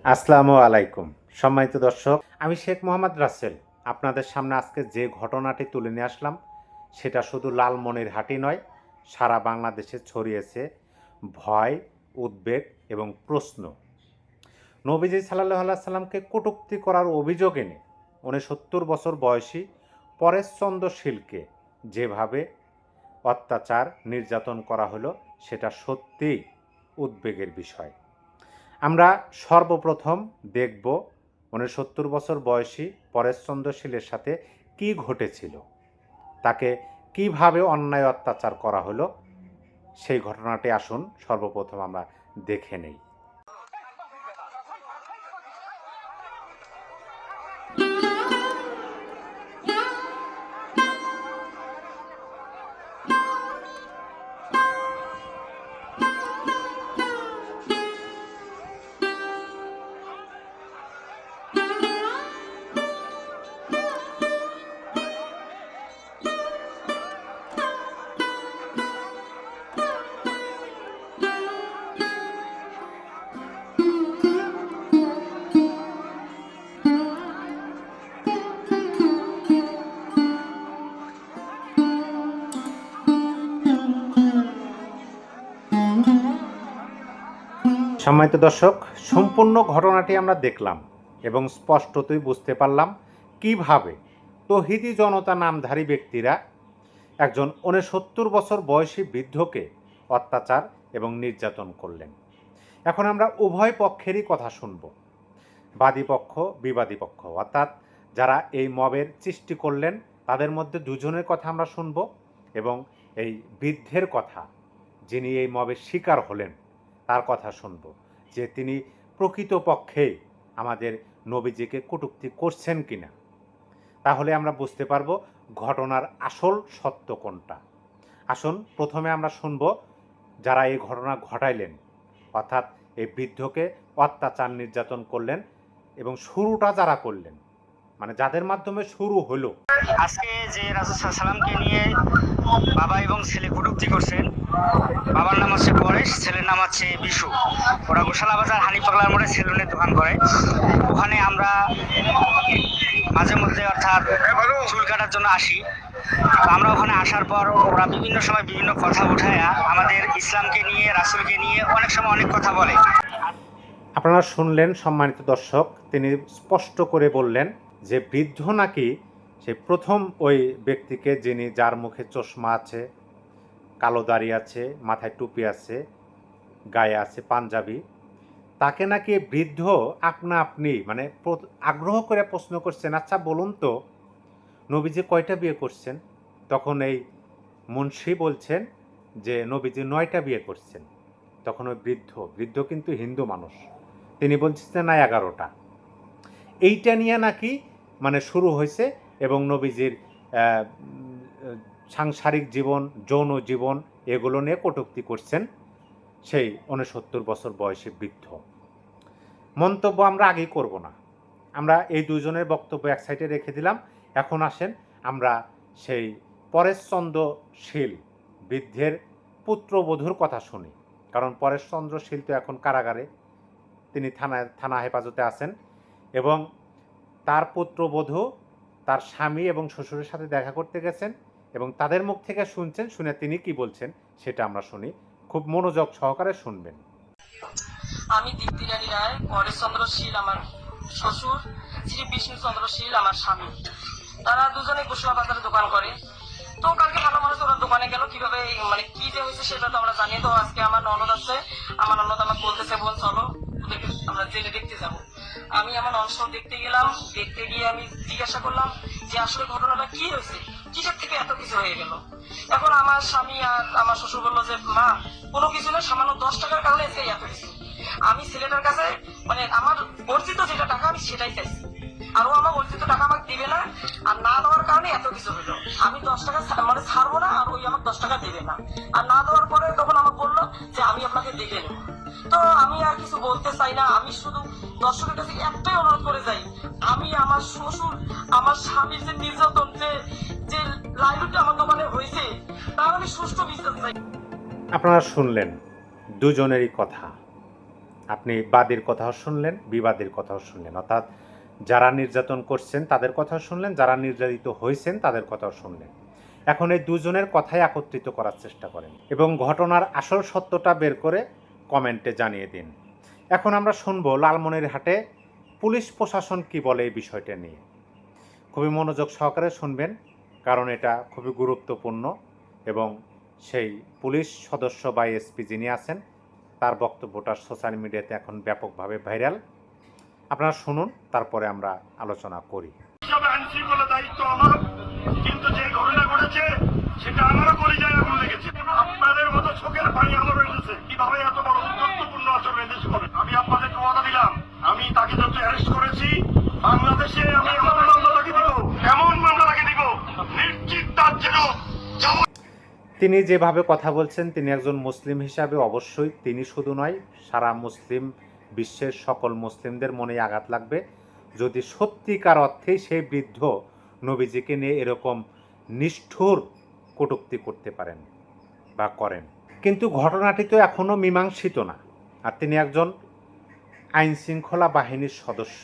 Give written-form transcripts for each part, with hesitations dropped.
আসসালামু আলাইকুম সম্মানিত দর্শক, আমি শেখ মোহাম্মদ রাসেল আপনাদের সামনে আজকে যে ঘটনাটি তুলে নিয়ে আসলাম সেটা শুধু লালমনিরহাটই নয়, সারা বাংলাদেশে ছড়িয়েছে ভয়, উদ্বেগ এবং প্রশ্ন। নবীজি সাল্লাল্লাহু আলাইহি সাল্লামকে কটূক্তি করার অভিযোগ এনে ৬৯ বছর বয়সী পরেশচন্দ্র শীলকে যেভাবে অত্যাচার নির্যাতন করা হলো সেটা সত্যিই উদ্বেগের বিষয়। আমরা সর্বপ্রথম দেখব ৬৯ বছর বয়সী পরেশচন্দ্র শীলের সাথে কি ঘটেছিল, তাকে কিভাবে অন্যায় অত্যাচার করা হলো সেই ঘটনাটি আসুন সর্বপ্রথম আমরা দেখে নেই। সম্মানিত দর্শক, সম্পূর্ণ ঘটনাটি আমরা দেখলাম এবং স্পষ্টতই বুঝতে পারলাম কিভাবে তৌহিদি জনতা নামধারী ব্যক্তিরা একজন ৬৯ বছর বয়সী বৃদ্ধকে অত্যাচার এবং নির্যাতন করলেন। এখন আমরা উভয় পক্ষেরই কথা শুনব, বাদী পক্ষ বিবাদী পক্ষ, অর্থাৎ যারা এই মবের সৃষ্টি করলেন তাদের মধ্যে দুজনের কথা আমরা শুনব এবং এই বৃদ্ধের কথা, যিনি এই মবের শিকার হলেন তার কথা শুনব, যে তিনি প্রকৃতপক্ষে আমাদের নবীজিকে কটূক্তি করছেন কিনা। তাহলে আমরা বুঝতে পারবো ঘটনার আসল সত্য কোনটা। আসুন প্রথমে আমরা শুনব যারা এই ঘটনা ঘটাইলেন, অর্থাৎ এই বৃদ্ধকে অত্যাচার নির্যাতন করলেন এবং শুরুটা যারা করলেন, মানে যাদের মাধ্যমে শুরু হলো। আজকে যে রাসূল সাল্লাল্লাহু আলাইহি ওয়াসাল্লামকে নিয়ে বাবা এবং ছেলে কটূক্তি করছেন, বাবার নাম হচ্ছে পরেশ, ছেলের নাম হচ্ছে বিশু। ওরা গোশালা বাজার হানিফ পাগলার মোড়ে সেলুনের দোকান করে। ওখানে আমরা মাঝে মধ্যে অর্থাৎ চুল কাটার জন্য আসি। আমরা ওখানে আসার পর ওরা বিভিন্ন সময় বিভিন্ন কথা উঠায়া আমাদের ইসলামকে নিয়ে, রাসূলকে নিয়ে অনেক সময় অনেক কথা বলে। আপনারা শুনলেন সম্মানিত দর্শক, তিনি স্পষ্ট করে বললেন যে বৃদ্ধ নাকি সে প্রথম ওই ব্যক্তিকে, যিনি যার মুখে চশমা আছে, কালো দাড়ি আছে, মাথায় টুপি আছে, গায়ে আছে পাঞ্জাবি, তাকে নাকি বৃদ্ধ আপনা আপনি মানে আগ্রহ করে প্রশ্ন করছেন, আচ্ছা বলুন তো নবীজি কয়টা বিয়ে করছেন? তখন এই মুন্সি বলছেন যে নবীজি 9টা বিয়ে করছেন। তখন ওই বৃদ্ধ কিন্তু হিন্দু মানুষ, তিনি বলছেন না 11টা। এইটা নিয়ে নাকি মানে শুরু হয়েছে এবং নবীজির সাংসারিক জীবন, যৌন জীবন, এগুলো নিয়ে কটূক্তি করছেন সেই ৬৯ বছর বয়সী বৃদ্ধ। মন্তব্য আমরা আগেই করব না, আমরা এই দুজনের বক্তব্য এক সাইডে রেখে দিলাম। এখন আসেন আমরা সেই পরেশচন্দ্র শীল বৃদ্ধের পুত্রবধূর কথা শুনি, কারণ পরেশচন্দ্র শীল তো এখন কারাগারে, তিনি থানা হেফাজতে আছেন এবং তার পুত্রবধূ তার স্বামী এবং শ্বশুরের সাথে দেখা করতে গেছেন এবং তাদের মুখ থেকে শুনছেন, শুনে তিনি কি বলছেন সেটা আমরা শুনি, খুব মনোযোগ সহকারে শুনবেন। আমি দীপ্তি রানী রায়, পরেশচন্দ্র শীল আমার শ্বশুর, শ্রী বিষ্ণুচন্দ্র শীল আমার স্বামী। তারা দুজনে গোশালা বাজারে দোকান করে। তো কালকে ভালো মানুষ ওরা দোকানে গেল, কিভাবে মানে কি যে হয়েছে সেটা তো আমরা জানি। তো আজকে আমার ননদ আছে, আমার ননদ আমাকে বলতেছে বোন চলো ওদেরকে আমরা জেলে দেখতে যাব। আমি আমার ননদ দেখতে গেলাম। দেখতে গিয়ে আমি জিজ্ঞাসা করলাম যে আসলে ঘটনাটা কি হয়েছে, কিসের থেকে এত কিছু হয়ে গেল। এখন আমার স্বামী আর আমার শ্বশুর বললো যে মা কোনো কিছু না, সামান্য 10 টাকার কারণে এত কিছু। আমি ছেলেটার কাছে মানে আমার অর্জিত যেটা টাকা আমি সেটাই চাইছি, আর ও আমার অর্জিত টাকা আমাকে দিবে না, আর না দেওয়ার কারণে এত কিছু হলো। আমি 10 টাকা মানে ছাড়বো না, আর ওই আমাকে 10 টাকা দিবে না। আর না দেওয়ার পরে তখন আমাকে বললো যে আমি আপনাকে দেখে নেব। তো আমি আর কিছু বলতে চাই না, আমি শুধু দর্শকের কাছে একটাই অনুরোধ করে যাই, আমি আমার শ্বশুর আমার স্বামীর যে নির্যাতন যে লাইভটা আমার দোকানে হয়েছে তার আমি সুষ্ঠু বিচার চাই। আপনারা শুনলেন দুজনেরই কথা। আপনি বাদীর কথাও শুনলেন, বিবাদীর কথাও শুনলেন, অর্থাৎ যারা নির্যাতন করছেন তাদের কথাও শুনলেন, যারা নির্যাতিত হয়েছেন তাদের কথাও শুনলেন। এখন এই দুজনের কথাই একত্রিত করার চেষ্টা করেন এবং ঘটনার আসল সত্যটা বের করে কমেন্টে জানিয়ে দিন। এখন আমরা শুনবো লালমনিরহাটে পুলিশ প্রশাসন কি বলে এই বিষয়টা নিয়ে। খুবই মনোযোগ সহকারে শুনবেন, কারণ এটা খুবই গুরুত্বপূর্ণ এবং সেই পুলিশ সদস্য বা এসপি যিনি আছেন তার বক্তব্যটা সোশ্যাল মিডিয়াতে এখন ব্যাপকভাবে ভাইরাল। আপনারা শুনুন, তারপরে আমরা আলোচনা করি। আইনশৃঙ্খলা দায়িত্ব আমার, কিন্তু যে ঘটনা ঘটেছে সেটা আমারও কলিজায় আগুন লেগেছে। আপনাদের মতো চোখের পানি আমারও এসেছে। কিভাবে এত বড় গুরুত্বপূর্ণ আচরণ এদেশ করে? আমি আপনাদেরকে ওয়াদা দিলাম, আমি তাকে যত অ্যারেস্ট করেছি বাংলাদেশে আমি এমন মামলা তাকে দিব, এমন মামলা তাকে দিব, নিশ্চিত তার যেন তিনি যেভাবে কথা বলছেন, তিনি একজন মুসলিম হিসাবে অবশ্যই তিনি শুধু নয়, সারা মুসলিম বিশ্বের সকল মুসলিমদের মনে আঘাত লাগবে যদি সত্যিকার অর্থেই সেই বৃদ্ধ নবীজিকে নিয়ে এরকম নিষ্ঠুর কটূক্তি করতে পারেন বা করেন। কিন্তু ঘটনাটি তো এখনও মীমাংসিত না। আর তিনি একজন আইন শৃঙ্খলা বাহিনীর সদস্য,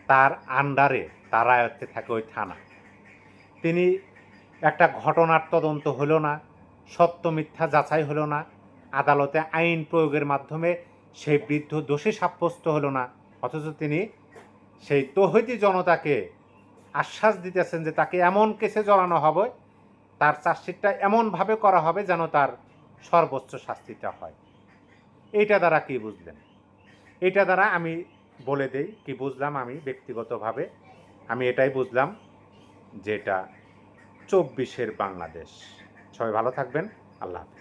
তার আন্ডারে, তার আয়ত্তে থাকে ওই থানা। তিনি একটা ঘটনার তদন্ত হলো না, সত্য মিথ্যা যাচাই হলো না, আদালতে আইন প্রয়োগের মাধ্যমে সেই বৃদ্ধ দোষী সাব্যস্ত হলো না, অথচ তিনি সেই তৌহিদি জনতাকে আশ্বাস দিতেছেন যে তাকে এমন কেসে জড়ানো হবে, তার চার্জশিটটা এমনভাবে করা হবে যেন তার সর্বোচ্চ শাস্তিটা হয়। এইটা দ্বারা কি বুঝলেন? এইটা দ্বারা আমি বলে দেই কি বুঝলাম। আমি ব্যক্তিগতভাবে আমি এটাই বুঝলাম যে এটা 24-এর বাংলাদেশ। সবাই ভালো থাকবেন। আল্লাহ হাফেজ।